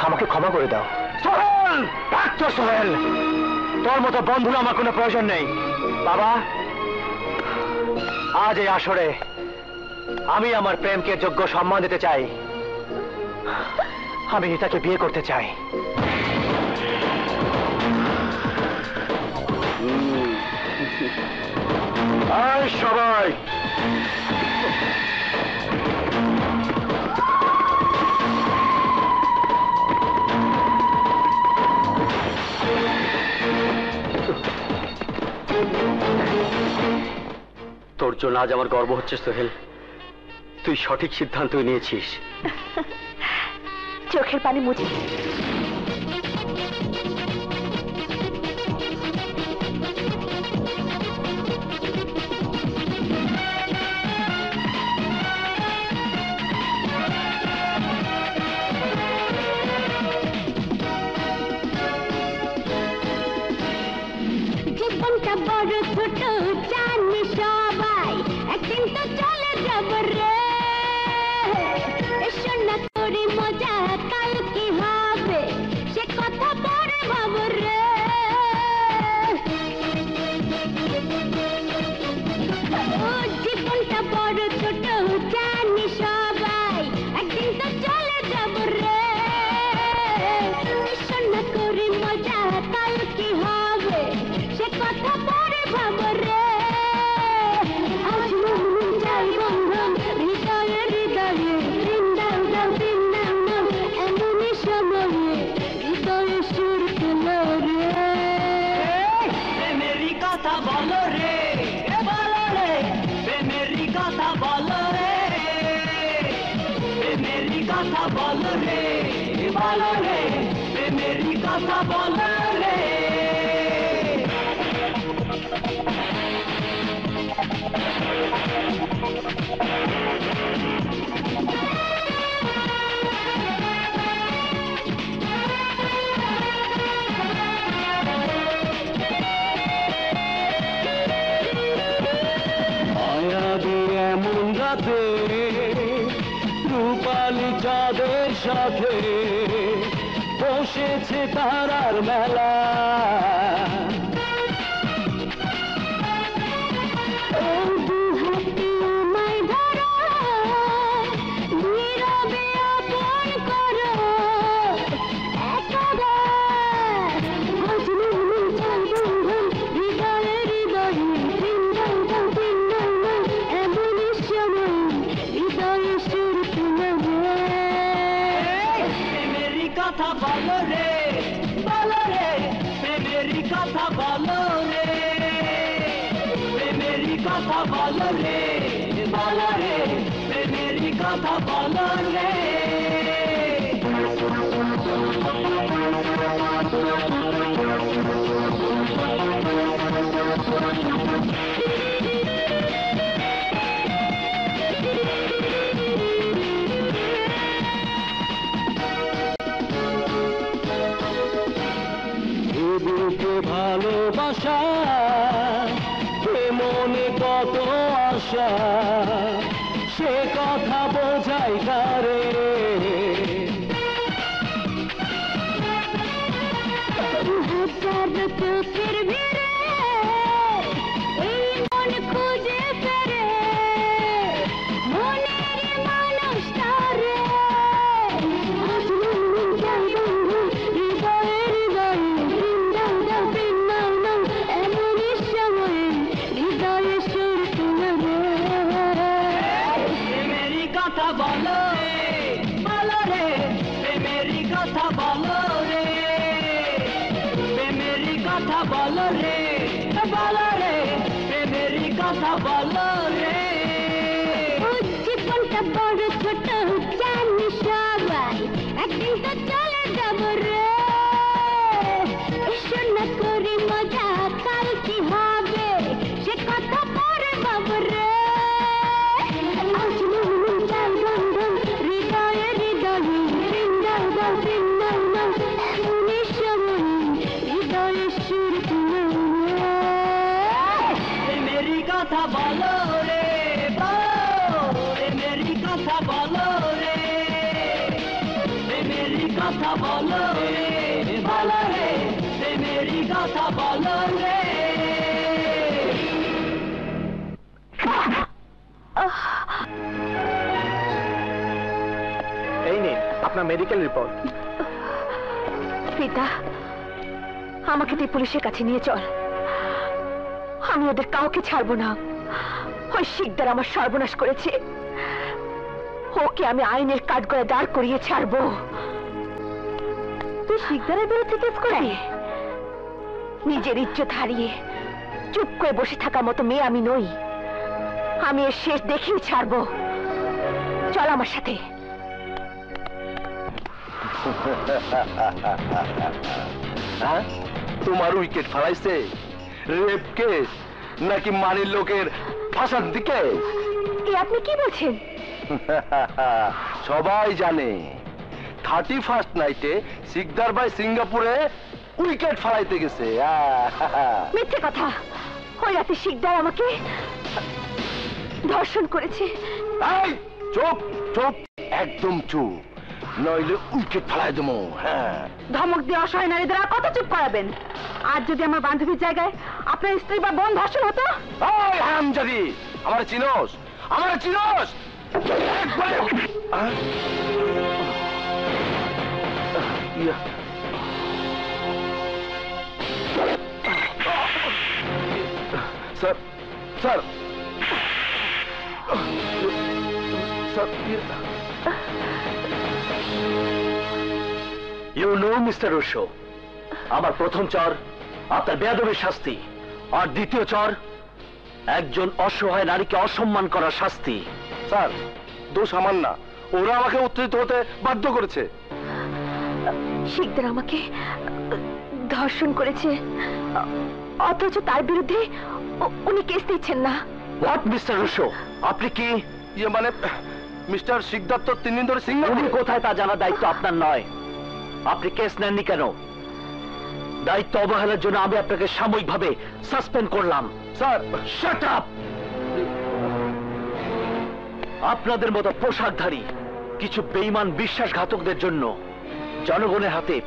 আমাকে ক্ষমা করে দাও। সোহেল, ডাক্তার সোহেল, তোর মতো বন্ধুর আমার কোনো প্রয়োজন নেই। বাবা, আজ এই আসরে আমি আমার প্রেমকে যোগ্য সম্মান দিতে চাই। আমি রিতাকে বিয়ে করতে চাই। আয় সবাই, তোর জন্য আজ আমার গর্ব হচ্ছে সোহেল, তুই সঠিক সিদ্ধান্ত নিয়েছিস। চোখের পানি মুছে জীবনটা বড় ছোট জানি সবাই, একদিন তো চলে যাব রে। এসো না করি মজা, কাল কি হবে সে কথা পরে ভাব রে। ও জীবনটা বড় ছোট জানি সবাই, একদিন তো চলে যাব রে। এসো না করি মজা, কাল কি হবে সে কথা পরে ভাব রে। আজ মনে যাই বন্ধন হৃদয়ে হৃদয়ে, বৃন্দাও বৃন্দাও এমনই সময়ে হৃদয়ে সুর তুলো রে। প্রেমেরই কথা বলো রে, বলো রে, প্রেমেরই কথা বলো রে, প্রেমেরই কথা বলো রে, বলো রে, প্রেমেরই কথা বলো রে। মায়া দিয়ে এমন রাতে রূপালী চাঁদের সাথে বসেছে তারার মেলা। কথা বলো রে, বলো রে, প্রেমেরই কথা বলো রে, প্রেমেরই কথা বলো রে, বলো রে, প্রেমেরই কথা বলো রে। কত আশা সে কথা বোঝাই কারে চোখের ভিড়ে এই মন খুঁজে ফেরে মনের মানুষটারে হৃদয়ে হৃদয়ে বৃন্দাবন এমনই সময়ে হৃদয়ে সুর তুলে প্রেমেরই কথা বলো বলো রে প্রেমেরই কথা বলো রে প্রেমেরই কথা বলো রে প্রেমেরই কথা বলো রে জীবনটা বড় ছোট জানি সবাই একদিন তো চলে যাব রে এসো না করি মজা কাল কি হবে সে কথা পরে ভাবো রে হৃদয়ে হৃদয়ে বৃন্দাবন এমনই সময় হৃদয়ে সুর তুলে প্রেমেরই কথা বলো রে প্রেমেরই কথা বলো রে প্রেমেরই কথা বলো রে প্রেমেরই কথা বলো রে এই নিন আপনার মেডিকেল রিপোর্ট। পিতা, আমাকে তুই পুলিশের কাছে নিয়ে চল। আমি ওদের কাউকে ছাড়বো না। ওই শিকদার আমার সর্বনাশ করেছে, ওকে আমি আইনের কাঠগড়ায় দাঁড় করিয়ে ছাড়বো। তুই শিকদারের বিরুদ্ধে কেস করবি? নিজের ইজ্জত হারিয়ে চুপ করে বসে থাকার মতো মেয়ে আমি নই। আমি এর শেষ দেখেই ছাড়বো। চল আমার সাথে। তোমার উইকেট ফেলাইছে রেপ কেস নাকি মানির লোকের ফাঁসার দিকে? আপনি কি বলছেন? সবাই জানে 31st নাইটে সিকদার ভাই সিঙ্গাপুরে উইকেট ফেলাইতে গেছে। মিথ্যে কথা। ওই রাতে শিকদার আমাকে ধর্ষণ করেছে। চুপ চুপ, একদম চুপ, নইলে উইকেট ফেলাই দেবো। হ্যাঁ, ধমক দিয়ে অসহায় নারীদের আর কত চুপ করাবেন? আর যদি আমার বান্ধবীর জায়গায় আপনার স্ত্রী বা বোন ধর্ষণ হতো? হারামজাদি, আমার চিনোস, আমার চিনোস। Sir sir sir, you know mister Rousseau, আমার প্রথম চর আপনার বেয়াদবির শাস্তি, আর দ্বিতীয় চর একজন অসহায় নারীকে অসম্মান করার শাস্তি। স্যার, দোষ আমার না, ওরা আমাকে উত্তেজিত হতে বাধ্য করেছে। শিকদার আমাকে ধর্ষণ করেছে, অথচ তার বিরুদ্ধে উনি কেস দিচ্ছেন না। হোয়াট মিস্টার রুশো, আপনি কি? ইয়ে মানে মিস্টার শিকদার তো 3 দিন ধরে উনি কোথায় তা জানার দায়িত্ব আপনার নয়। আপনি কেস নেননি কেন? দায়িত্ব অবহেলার জন্য আমি আপনাকে সাময়িকভাবে সাসপেন্ড করলাম। Sir, shut up! আপনাদের মতো পোশাকধারী কিছু বেঈমান বিশ্বাসঘাতকদের জন্য জনগণের হাতে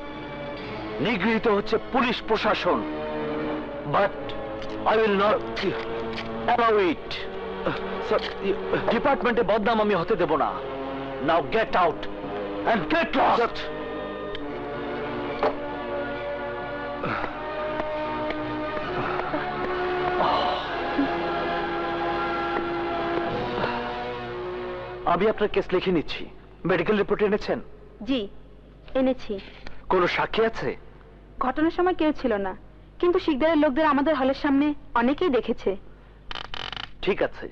নিগৃহীত হচ্ছে পুলিশ প্রশাসন। But I will not allow it. ডিপার্টমেন্টে বদনাম আমি হতে দেব না। Now get out and get lost. আমি আপনার কেস লিখে নিচ্ছি। মেডিকেল রিপোর্ট এনেছেন? জি এনেছি। কোনো সাক্ষী আছে? ঘটনার সময় কেউ ছিল না, কিন্তু শিকদারের লোকদের আমাদের হলের সামনে অনেকেই দেখেছে। ঠিক আছে,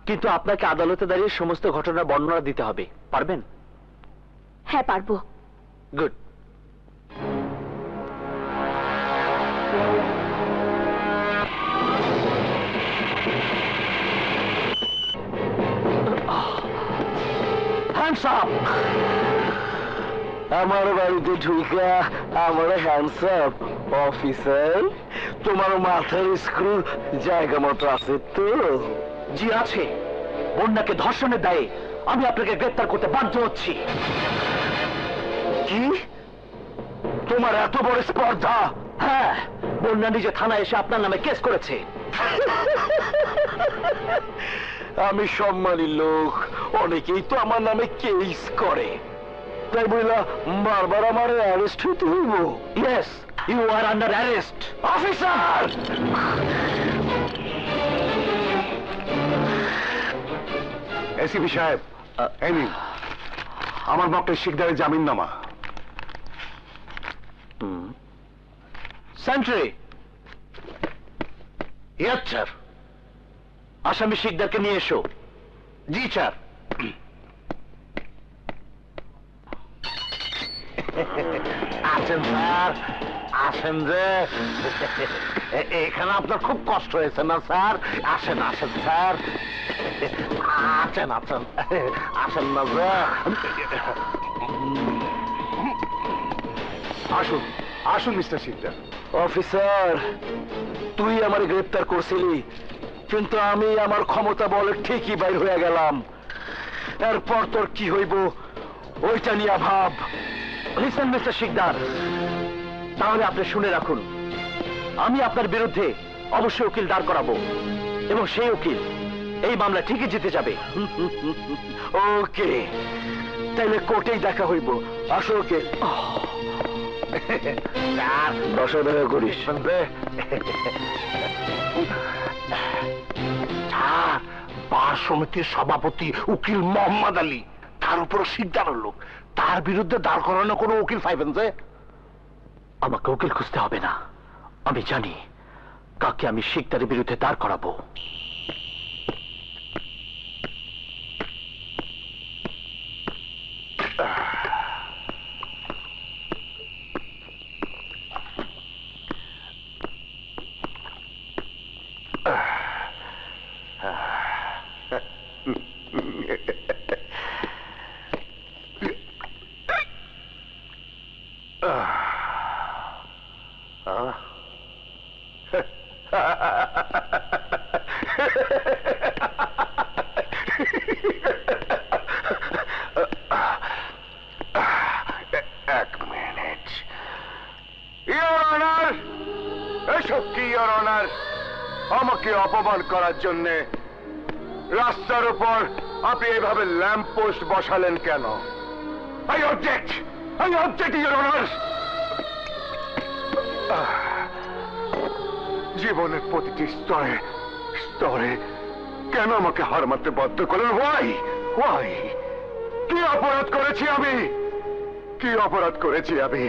কিন্তু আপনাকে আদালতে দাঁড়িয়ে সমস্ত ঘটনার বর্ণনা দিতে হবে। পারবেন? হ্যাঁ পারবো। গুড। Hands up! আমার বাড়িতে ঢুকা আমার হ্যান্ডস আপ? অফিসার, তোমার মাথার স্ক্রু জায়গা মতো আছে তো? জি আছে। বন্যাকে ধর্ষণের দায়ে আমি আপনাকে গ্রেফতার করতে বাধ্য হচ্ছি। কি? তোমার এত বড় স্পর্ধা? হ্যাঁ, বন্যা নিজে থানায় এসে আপনার নামে কেস করেছে। আমি সম্মানী লোক, অনেকেই তো আমার নামে কেস করে, তাই বইলা বারবার আমার অ্যারেস্ট হইতে হইব? Yes, you are under arrest. Officer! ACP সাহেব, এই নিন আমার মক্কেল শিকদারের জামিননামা। সেন্ট্রি। Yes sir. আসামি শিকদারকে নিয়ে এসো। জি স্যার। আছেন স্যার, আসেন যে। এখানে আপনার খুব কষ্ট হয়েছে না স্যার? আসেন আসেন স্যার, আছেন আছেন, আসেন না স্যার। আসুন আসুন মিস্টার শিকদার। অফিসার, তুই আমার গ্রেপ্তার করছিলি, কিন্তু আমি আমার ক্ষমতা বলে ঠিকই বাইর হয়ে গেলাম। এরপর তোর কি হইব ওইটা নিয়ে ভাব। লিসেন মিস্টার শিকদার, তাহলে আপনি শুনে রাখুন, আমি আপনার বিরুদ্ধে অবশ্যই উকিল দাঁড় করাবো, এবং সেই উকিল এই মামলা ঠিকই জিতে যাবে। ওকে, তাইলে কোর্টেই দেখা হইব। আসো ওকে। অসুবিধা করিস বার সমিতির সভাপতি উকিল মোহাম্মদ আলী, তার উপর শিকদারের লোক, তার বিরুদ্ধে দাঁড় করানো কোনো উকিল পাইবেন যে? আমাকে উকিল খুঁজতে হবে না, আমি জানি কাকে আমি শিকদারের বিরুদ্ধে দাঁড় করাবো। আমাকে অপমান করার জন্য রাস্তার উপর আপনি এইভাবে ল্যাম্প পোস্ট বসালেন কেন? I object, your honour. জীবনের প্রতিটি স্তরে স্তরে কেন আমাকে হার মানতে বাধ্য করলেন? ওয়াই? কি অপরাধ করেছি আমি? কি অপরাধ করেছি আমি?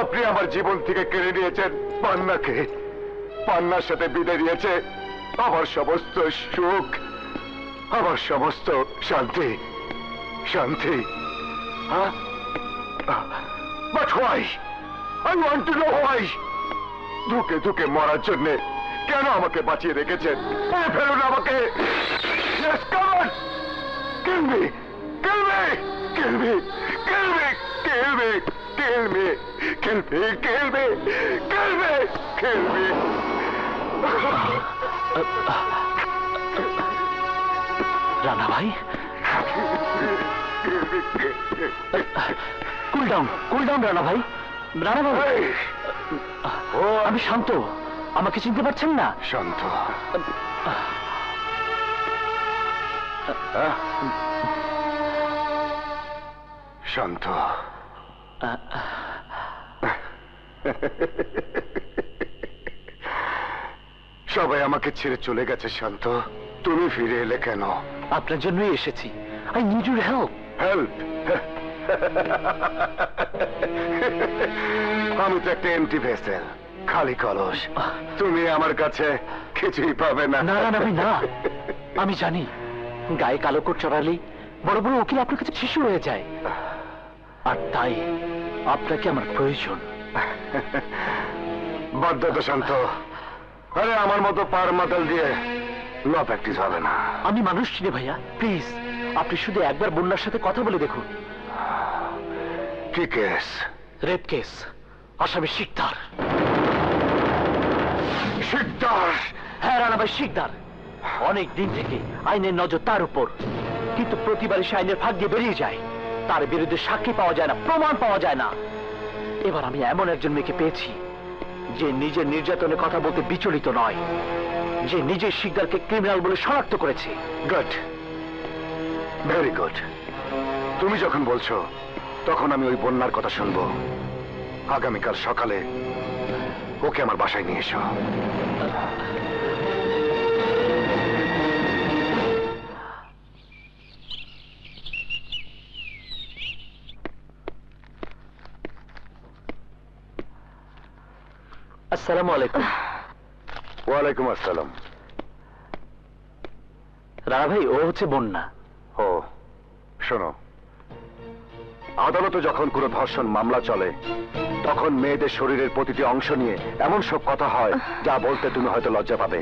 আপনি আমার জীবন থেকে কেড়ে নিয়েছেন পান্নাকে, পান্নার সাথে বিদায় দিয়েছে আমার সমস্ত সুখ, আমার সমস্ত শান্তি। শান্তি? But why? I want to know why. ধুকে ধুকে মরার জন্য কেন আমাকে বাঁচিয়ে রেখেছেন? ফেরুন আমাকে। Yes, come on! Kill me! Kill me! Kill me! Kill me! Kill me! Kill me! Kill me! Kill me! Kill me! Kill me! Rana ভাই, কুল ডাউন রানা ভাই। রানা ভাই, আমি শান্ত, আমাকে চিনতে পারছেন না? শান্ত? শান্ত? সবাই আমাকে ছেড়ে চলে গেছে শান্ত, তুমি ফিরে এলে কেন? আপনার জন্যই এসেছি। I need your help. Help? আমি তো একটা এমটি ভেসেল, খালি কলস। তুমি আমার কাছে কিছুই পাবে না। না না ভাই না, আমি জানি গায়ে কালো কোট চড়ালেই বড় বড় উকিল আপনার কাছে শিশু হয়ে যায়, আর তাই আপনাকে আমার প্রয়োজন। বাধ্যতা শান্ত। আরে আমার মতো পার মাতাল দিয়ে ল প্র্যাকটিস হবে না। আমি মানুষ চিনি ভাইয়া, প্লিজ আপনি শুধু একবার বন্যার সাথে কথা বলে দেখুন। কি কেস? রেপ কেস, আসামি শিকদার। শিকদার। হ্যাঁ রানা ভাই শিকদার, অনেক দিন থেকে আইনের নজর তার উপর, কিন্তু প্রতিবারই সে আইনের ফাঁক দিয়ে বেরিয়ে যায়। তার বিরুদ্ধে সাক্ষী পাওয়া যায় না, প্রমাণ পাওয়া যায় না। এবার আমি এমন একজন মেয়েকে পেয়েছি যে নিজের নির্যাতনের কথা বলতে বিচলিত নয়, যে নিজের শিকদারকে ক্রিমিনাল বলে শনাক্ত করেছে। Good, very good. তুমি যখন বলছো তখন আমি ওই বন্যার কথা শুনবো। আগামীকাল সকালে ওকে আমার বাসায় নিয়ে এসো। আসসালামু আলাইকুম। ওয়ালাইকুম আসসালাম। রানা ভাই, ও হচ্ছে বন্যা। ও শোনো, আদালতে যখন কোনো ধর্ষণ মামলা চলে তখন মেয়েদের শরীরের প্রতিটি অংশ নিয়ে এমন সব কথা হয় যা বলতে তুমি হয়তো লজ্জা পাবে।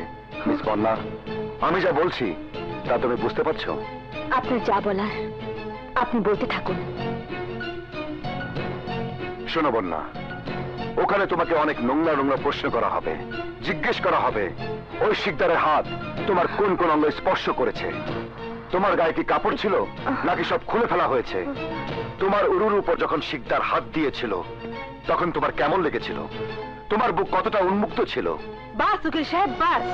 মিস বন্যা, আমি যা বলছি তা তুমি বুঝতে পারছো? আপনার যা বলার আপনি বলতে থাকুন। শোনো বন্যা, ওখানে তোমাকে অনেক নোংরা নোংরা প্রশ্ন করা হবে, জিজ্ঞেস করা হবে ওই শিকদারের হাত তোমার কোন কোন অঙ্গ স্পর্শ করেছে, তোমার গায়ে কি কাপড় ছিল নাকি সব খুলে ফেলা হয়েছে, তোমার উরুর উপর যখন শিকদার হাত দিয়েছিল তখন তোমার কেমন লেগেছিল, তোমার বুক কতটা উন্মুক্ত ছিল। বাস উকিল সাহেব, বাস।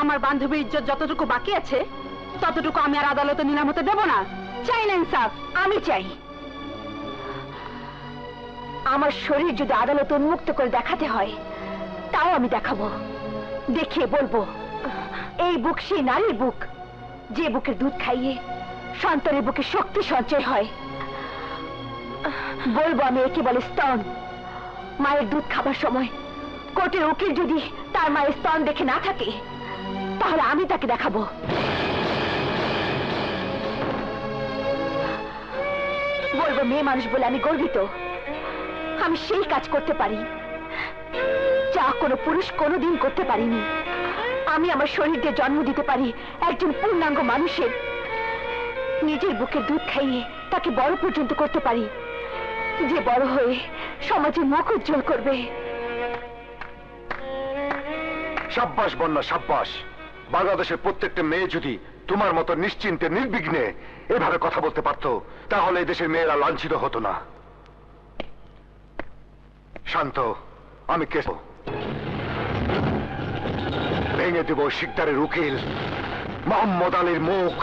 আমার বান্ধবীর ইজ্জত যতটুকু বাকি আছে ততটুকু আমি আর আদালতে নিলাম হতে দেব না। চাই না ইনসাফ, আমি চাই। আমার শরীর যদি আদালতে উন্মুক্ত করে দেখাতে হয় তাও আমি দেখাবো, দেখিয়ে বলবো এই বুক সেই নারীর বুক যে বুকের দুধ খাইয়ে সন্তানের বুকে শক্তি সঞ্চয় হয়। বলবো আমি একে বলে স্তন। মায়ের দুধ খাবার সময় কোর্টের উকিল যদি তার মায়ের স্তন দেখে না থাকে তাহলে আমি তাকে দেখাবো। বলবো মেয়ে মানুষ বলে আমি গর্বিত, আমি সেই কাজ করতে পারি যা কোনো পুরুষ কোনোদিন করতে পারিনি। আমি আমার শরীর দিয়ে জন্ম দিতে পারি একজন পূর্ণাঙ্গ মানুষের, নিজের বুকে দুধ খাইয়ে তাকে বড় পর্যন্ত করতে পারি, যে বড় হয়ে সমাজে মুখ উজ্জ্বল করবে। সাব্বাস বন্যা, সাব্বাস। বাংলাদেশের প্রত্যেকটা মেয়ে যদি তোমার মতো নিশ্চিন্তে নির্বিঘ্নে এভাবে কথা বলতে পারত তাহলে এই দেশের মেয়েরা লাঞ্ছিত হতো না। শান্ত, আমি কেস ভেঙে দেব শিকদারের উকিল মোহাম্মদ আলীর মুখ।